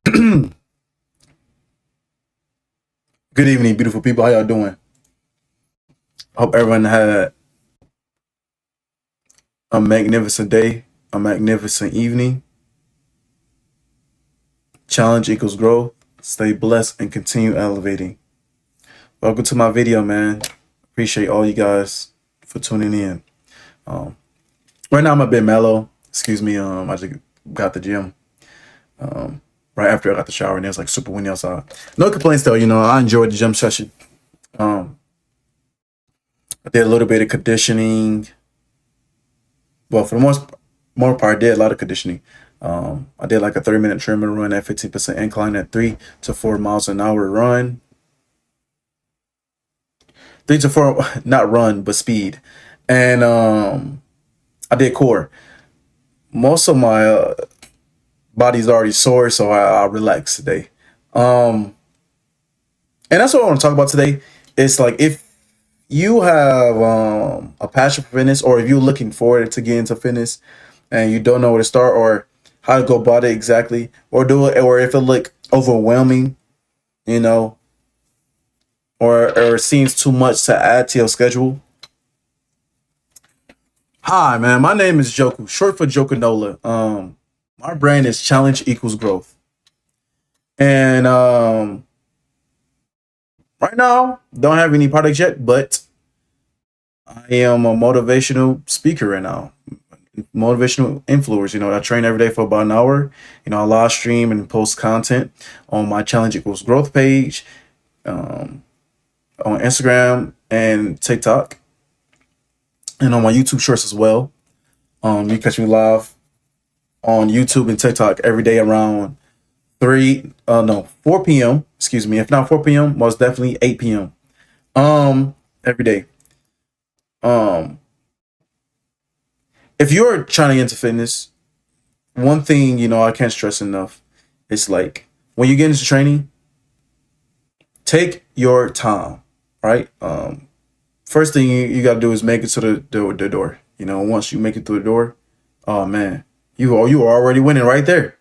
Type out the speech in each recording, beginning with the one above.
Good evening, beautiful people. How y'all doing? Hope everyone had a magnificent day, a magnificent evening. Challenge equals growth. Stay blessed and continue elevating. Welcome to my video, man. Appreciate all you guys for tuning in. Um, right now I'm a bit mellow. Excuse me. I just got the gym. Right after I got the shower, and it was like super windy outside. No complaints though. I enjoyed the gym session. Um, I did a little bit of conditioning. Well, for the more part, I did a lot of conditioning. I did like a 30-minute treadmill run at 15% incline at 3 to 4 miles an hour run. 3 to 4, not run, but speed. And I did core. Most of my body's already sore, so I relaxed today. And that's what I want to talk about today. It's like if you have a passion for fitness, or if you're looking forward to get into fitness and you don't know where to start or how to go about it exactly, or do it, or if it look overwhelming, you know, or seems too much to add to your schedule. Hi, man. My name is Joku, short for Jokanola. My brand is Challenge Equals Growth, and right now don't have any products yet, but I am a motivational speaker right now, motivational influencer. I train every day for about an hour. I live stream and post content on my Challenge Equals Growth page, um, on Instagram and TikTok, and on my YouTube shorts as well. You catch me live on YouTube and TikTok every day around 4 p.m. Excuse me. If not 4 p.m., most definitely 8 p.m. Every day. Um, if you're trying to get into fitness, one thing I can't stress enough. It's like when you get into training, take your time. Right. First thing you got to do is make it to the door. Once you make it through the door, oh man, you are already winning right there.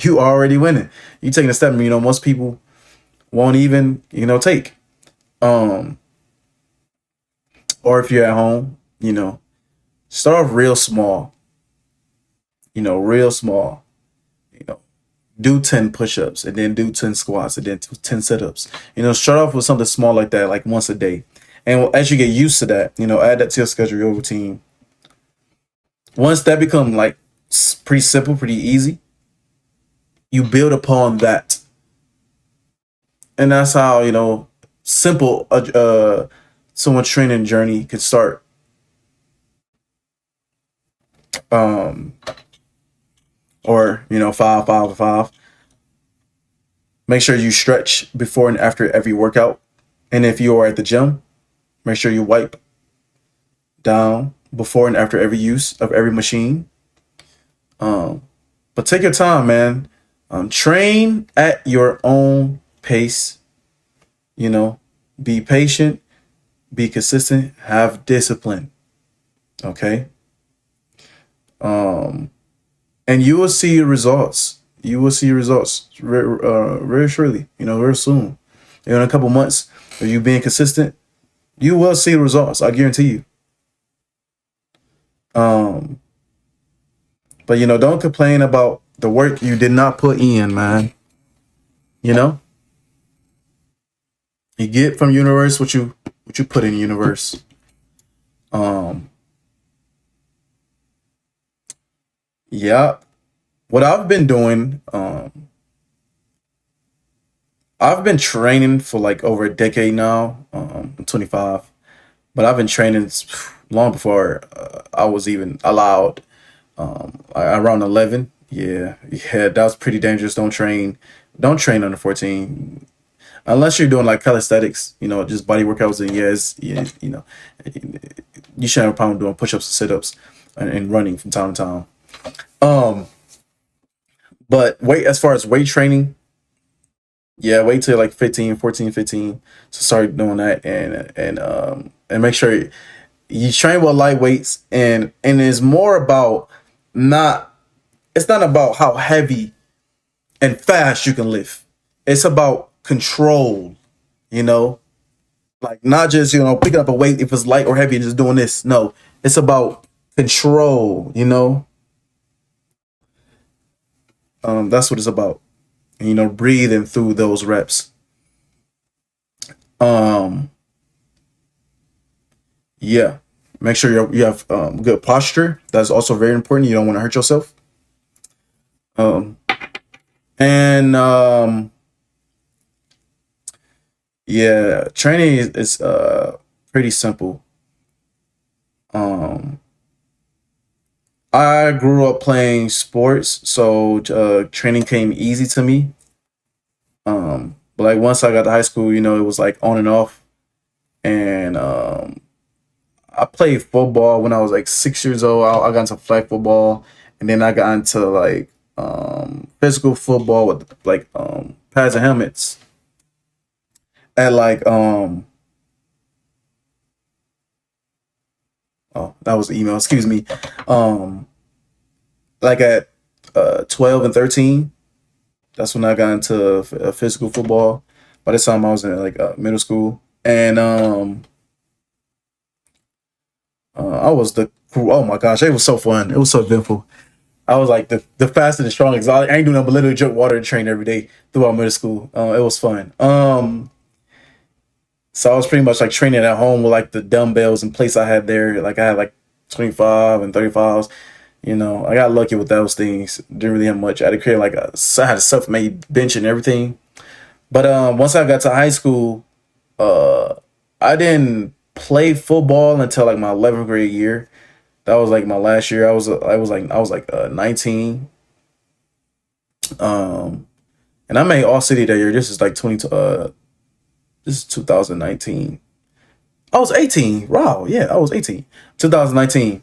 You are already winning. You taking a step. Most people won't even take. Um, or if you're at home, start off real small. Real small. You know, do 10 push-ups and then do 10 squats and then 10 sit-ups. Start off with something small like that, like once a day. And as you get used to that, add that to your schedule, your routine. Once that become like pretty simple, pretty easy, you build upon that. And that's how, simple someone's training journey could start. Um, or, 5, 5, 5. Make sure you stretch before and after every workout. And if you are at the gym, make sure you wipe down before and after every use of every machine. But take your time, man. Train at your own pace. Be patient, be consistent, have discipline. Okay. And you will see results. You will see results very surely. Very soon. In a couple months of you being consistent, you will see results. I guarantee you. Um, but don't complain about the work you did not put in, man. You know, you get from universe what you put in the universe. Um, yeah. What I've been doing, I've been training for like over a decade now. I'm 25, but I've been training long before I was even allowed. Around 11. Yeah, that was pretty dangerous. Don't train under 14 unless you're doing like calisthenics. Just body workouts. And yes, yeah, you shouldn't have a problem doing push-ups and sit-ups and running from time to time. Um, but wait, as far as weight training, yeah, wait till like 15, 14, 15 to start doing that, and make sure you train with light weights, and it's more about not it's not about how heavy and fast you can lift. It's about control, you know, like not just, picking up a weight if it's light or heavy and just doing this. No, it's about control, that's what it's about. And, breathing through those reps. Um, yeah. Make sure you have good posture. That's also very important. You don't want to hurt yourself. Um, and yeah, training is pretty simple. Um, I grew up playing sports, so training came easy to me. But like once I got to high school, it was like on and off. And I played football when I was like 6 years old. I got into flag football, and then I got into like physical football with like pads and helmets at like oh, that was the email. Excuse me. Um, like at 12 and 13. That's when I got into physical football. By the time I was in like middle school, and I was the oh my gosh, it was so fun. It was so eventful. I was like the fastest and strongest. I ain't doing nothing but literally drink water and train every day throughout middle school. It was fun. So I was pretty much like training at home with like the dumbbells and plates I had there. Like I had like 25 and 35s. I got lucky with those things. Didn't really have much. I had to create like I had a self-made bench and everything. But once I got to high school, uh, I didn't play football until like my 11th grade year. That was like my last year. I was like 19. Um, and I made all city that year. This is like 20. This is 2019. I was 18. Wow, yeah, I was 18. 2019.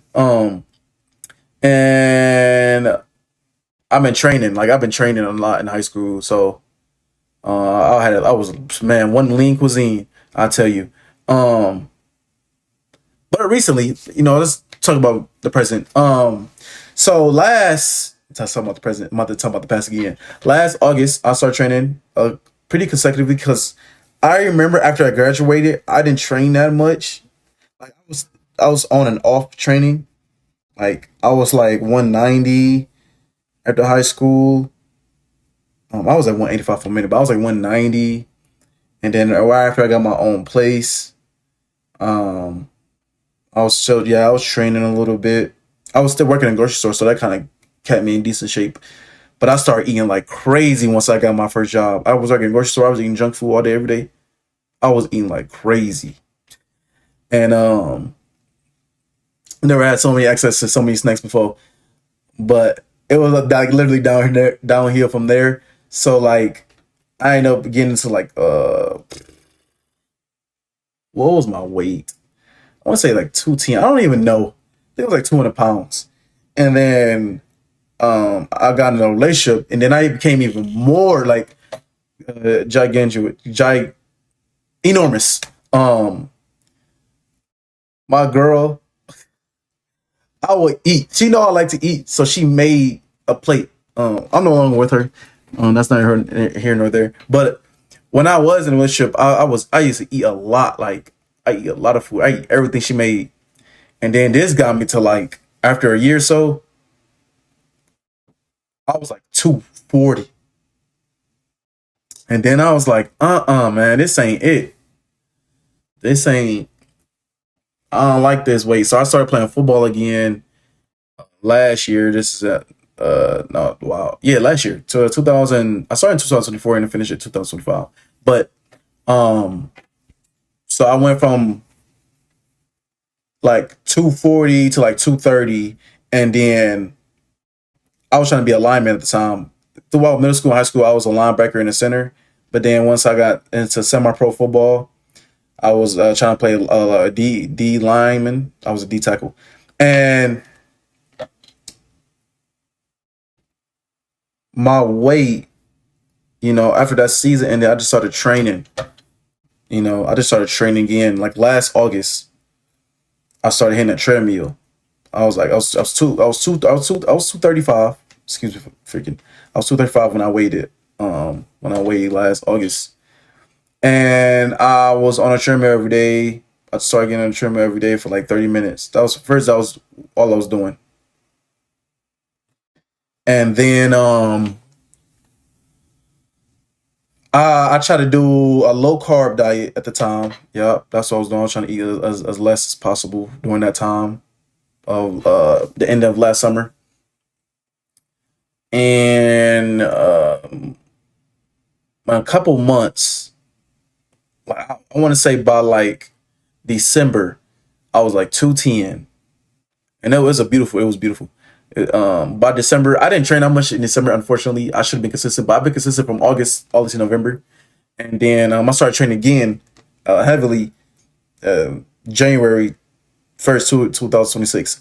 And I've been training a lot in high school. So I was, man, one lean cuisine. I tell you. Um, but recently, let's talk about the present. So talking about the present. I'm about to talk about the past again. Last August, I started training pretty consecutively because I remember after I graduated, I didn't train that much. Like I was on and off training. Like I was like 190 after high school. I was like 185 for a minute, but I was like 190. And then right after I got my own place, um, I was training a little bit. I was still working in a grocery store, so that kind of kept me in decent shape. But I started eating like crazy once I got my first job. I was working in a grocery store. I was eating junk food all day, every day. I was eating like crazy, and never had so many access to so many snacks before. But it was like literally downhill from there. So like, I ended up getting to like what was my weight? I want to say like 210. I don't even know. I think it was like 200 pounds. And then I got in a relationship, and then I became even more like enormous. Um, my girl, I would eat. She know I like to eat, so she made a plate. I'm no longer with her. That's not her here nor there. But when I was in a relationship, I used to eat a lot. Like I eat a lot of food. I eat everything she made, and then this got me to like after a year or so, I was like 240, and then I was like, man, this ain't it. This ain't. I don't like this weight. So I started playing football again last year. This is no, wow, yeah, last year. So 2000, I started in 2024 and finished in 2025. But um, so I went from like 240 to like 230, and then I was trying to be a lineman at the time. Throughout middle school and high school, I was a linebacker in the center. But then once I got into semi-pro football, I was trying to play a D lineman. I was a D tackle, and my weight, after that season ended, I just started training. I just started training again. Like last August, I started hitting a treadmill. I was like, I was 235. Excuse me, freaking. I was 235 when I weighed it. When I weighed last August, and I was on a treadmill every day. I started getting on a treadmill every day for like 30 minutes. That was first. That was all I was doing, and then I tried to do a low carb diet at the time. Yep, that's what I was doing. I was trying to eat as less as possible during that time of the end of last summer, and a couple months. I want to say by like December, I was like 210, and it was beautiful. By December, I didn't train that much in December. Unfortunately, I should have been consistent, but I've been consistent from August to November, and then I started training again heavily January 1st, 2026,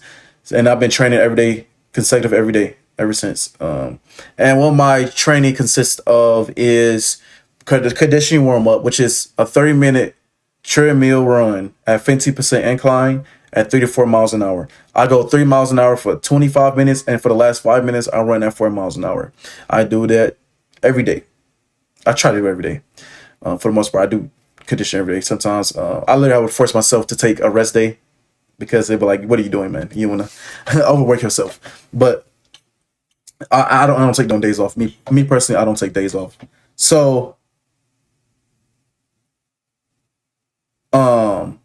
and I've been training every day, consecutive every day ever since. And what my training consists of is the conditioning warm up, which is a 30-minute treadmill run at 50% incline at 3 to 4 miles an hour. I go 3 miles an hour for 25 minutes, and for the last 5 minutes, I run at 4 miles an hour. I do that every day. I try to do it every day. For the most part, I do condition every day. Sometimes I literally would force myself to take a rest day because they'd be like, "What are you doing, man? You want to overwork yourself?" But I don't take no days off. Me personally, I don't take days off. So um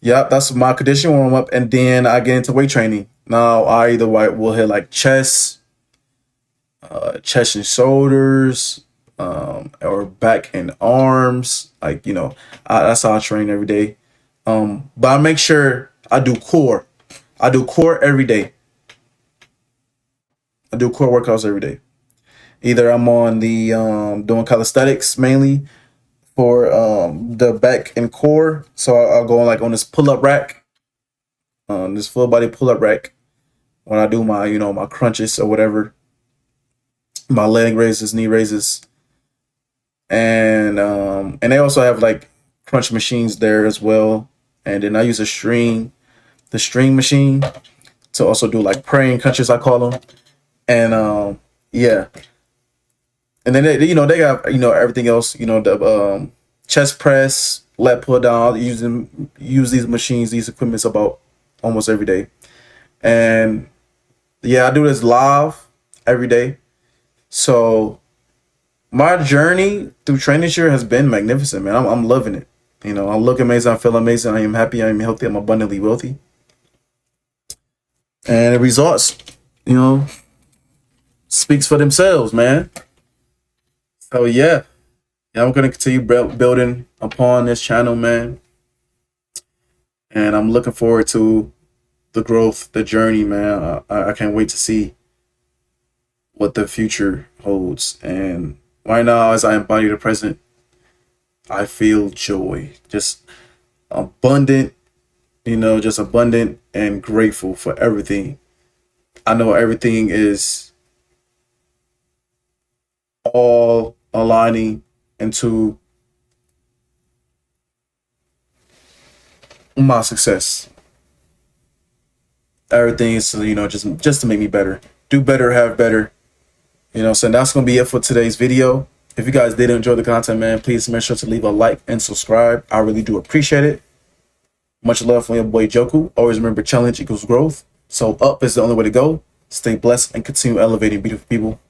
yeah, that's my conditioning warm up, and then I get into weight training. Now I either will hit like chest and shoulders, or back and arms. Like that's how I train every day. But I make sure I do core. I do core every day. I do core workouts every day. Either I'm on the doing calisthenics mainly for the back and core. So I'll go on like on this pull up rack, this full body pull up rack when I do my my crunches or whatever, my leg raises, knee raises, and they also have like crunch machines there as well. And then I use the string machine to also do like praying crunches, I call them. And yeah, and then they got everything else, the chest press, lat pull down. Use these machines, these equipments about almost every day. And yeah, I do this live every day. So my journey through training this year has been magnificent, man. I'm loving it. I look amazing, I feel amazing, I am happy, I am healthy, I'm abundantly wealthy, and the results, you know speaks for themselves, man. So yeah, I'm gonna continue building upon this channel, man, and I'm looking forward to the growth, the journey, man. I can't wait to see what the future holds. And right now, as I embody the present, I feel joy, just abundant, just abundant and grateful for everything. I know everything is all aligning into my success. Everything is, just to make me better, do better, have better. So that's gonna be it for today's video. If you guys did enjoy the content, man, please make sure to leave a like and subscribe. I really do appreciate it. Much love from your boy Joku. Always remember, challenge equals growth. So up is the only way to go. Stay blessed and continue elevating beautiful people.